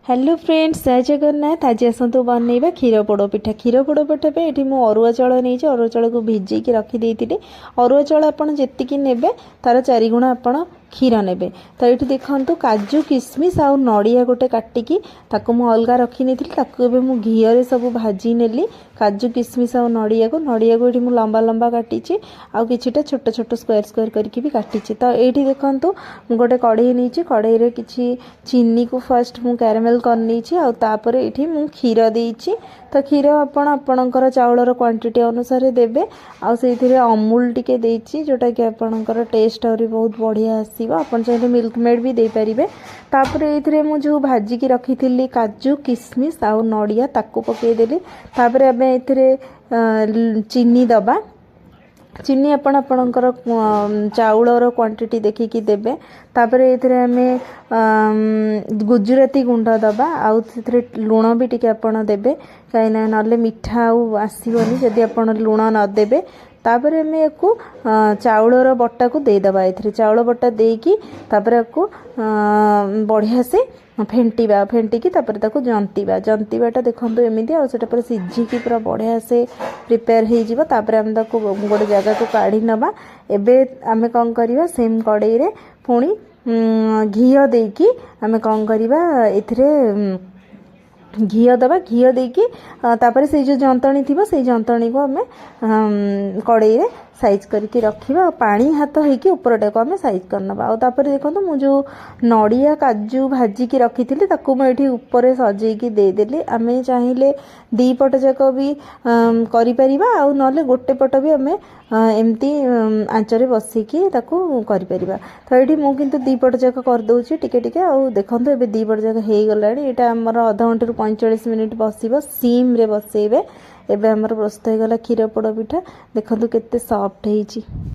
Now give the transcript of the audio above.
Hello friends जय जगन्नाथ। आज आसतु बनइबा क्षीर पोड़ पिठा। क्षीर पोड़ पिठा पे ये अरुआ चाउल नहीं, अरुआ चाउल को भिजेकी रखी। अरुआ चाउल आपड़ जी ने तार 4 गुणा आपड़ क्षीर ने। तो ये देखो काजू किशमिश आ नड़िया गोटे काटिकी मुझे अलग रखी नहीं मु घीरे सब भाजी नेली। काजू किशमिश आ नड़िया को ये लंबा लंबा काटी आउ किछिटा छोट छोट स्क्वायर स्क्वायर करके भी काटी। तो ये देखो मु गोटे कढ़ई नहीं, कढ़ई किसी चीनी को फर्स्ट मु कैरामेल करनी आउे ये मु क्षीर देइछि। तो क्षीर आपणकर चाउलर क्वांटिटी अनुसार देबे। आउे अमूल टिके देइछि जोटा कि आपणकर टेस्ट और बहुत बढ़िया आसीबो। आपन चाहे मिल्क मेड भी दे पारिबे। तापरे एथिरे मु जो भाजी की रखी थी काजू किशमिश आ नड़िया ताकू पकेदेली। तापरे आमे एथिरे चीनी दबा। चीनी आपणकर चाउलर क्वांटिटी देखिकी देबे। तापरे एथिरे आमे गुजराती गुंड दबा आउ लुण भी टिके आपण देबे कहीं ना मिठा आसबनी जदि आपण लुण न देबे। तापरे आमे याकू चाउलर बट्टा को देदेबा। एथिरे चाउल बट्टा देकी तापरे याकू बढ़िया से फेंटिबा। फेंटिकी तापरे ताकू जंतीबाटा देखंतु एमिति आ सेटा पर सिझिकी पूरा बढ़िया से प्रिपेयर हो जिवो। तापरे आमे ताकू गोटे जगह को काढी नबा। एबे आमे कोन करिवा सेम कढ़ई रे पुणी घी देकी आमे कोन करिवा एथिरे घी दबा। घी देकी तापरे से जो जंतणी थी से जंतणी को आमे कढ़ई रे साइज करके रखिबा। पानी हाथ होइकी ऊपरटा को आमे साइज करनबा। आ तापरे देखंतु मु जो नड़िया काजू भाजी की रखी थी ताकू मैं ये ऊपर सजेकी दे देली। आमे चाहिए दी पट जाक भी करि परिबा आ नले गोटे पट भी आमे एमती आंचरे बसिकी ताकू करि परिबा। तो ये मु किंतु दी पट जाक कर दउची टिके टिके। आ देखंतु एबे दी पट जाक हे गलानी। एटा हमर आधा घंटे 45 मिनिट बसिबो सिम रे बसेबे। एबे हमर प्रस्तुत हो गला क्षीर पोड़ पिठा। देखंतु केते सॉफ्ट हेची।